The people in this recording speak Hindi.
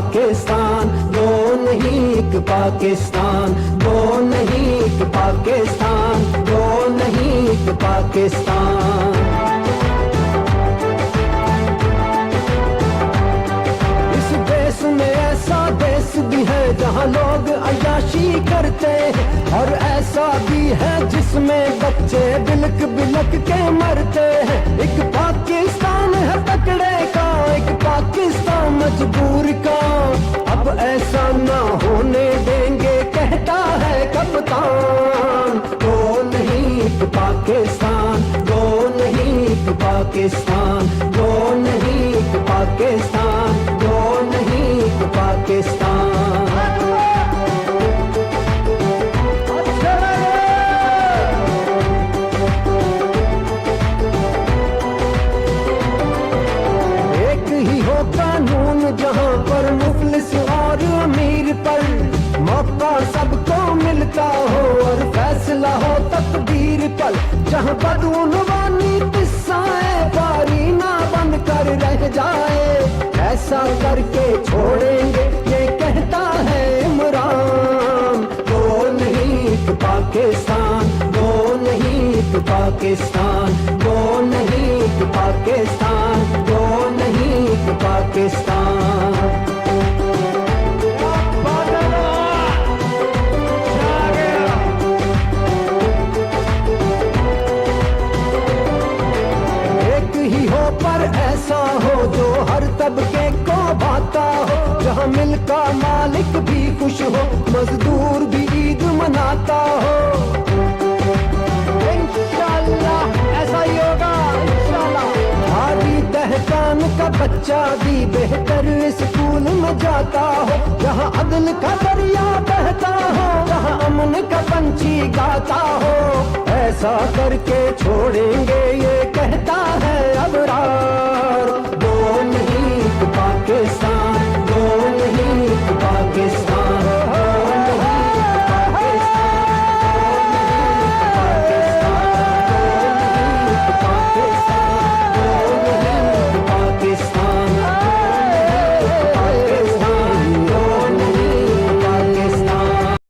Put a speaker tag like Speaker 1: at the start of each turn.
Speaker 1: पाकिस्तान, दो नहीं एक पाकिस्तान, दो नहीं एक पाकिस्तान, दो नहीं एक पाकिस्तान। इस देश में ऐसा देश भी है जहाँ लोग अय्याशी करते हैं, और ऐसा भी है जिसमें बच्चे बिलक बिलक के मरते हैं। एक पाकिस्तान है तकड़े का, एक पाकिस्तान मजबूर का, अब ऐसा ना होने देंगे कहता है कप्तान। दो नहीं एक पाकिस्तान, दो नहीं एक पाकिस्तान, दो नहीं एक पाकिस्तान, दो नहीं एक पाकिस्तान। कानून जहाँ पर मुफलिस और अमीर पर मौका सबको मिलता हो, और फैसला हो तकदीर पर, जहाँ बदउनवानी किस्साएं बारी ना बन कर रह जाए, ऐसा करके छोड़ेंगे ये कहता है इमरान। दो नहीं एक पाकिस्तान, दो नहीं एक पाकिस्तान, दो नहीं एक पाकिस्तान, दो नहीं एक पाकिस्तान। एक ही हो पर ऐसा हो जो हर तबके को भाता हो, जहाँ मिल का मालिक भी खुश हो, मजदूर भी ईद मनाता हो। इंशाअल्लाह ऐसा ही होगा, इंशाअल्लाह। हादी दहकान का बच्चा भी बेहतर स्कूल में जाता हो, जहाँ अदल का दरिया बहता हो, जहाँ अमन का पंछी गाता हो, ऐसा करके छोड़ेंगे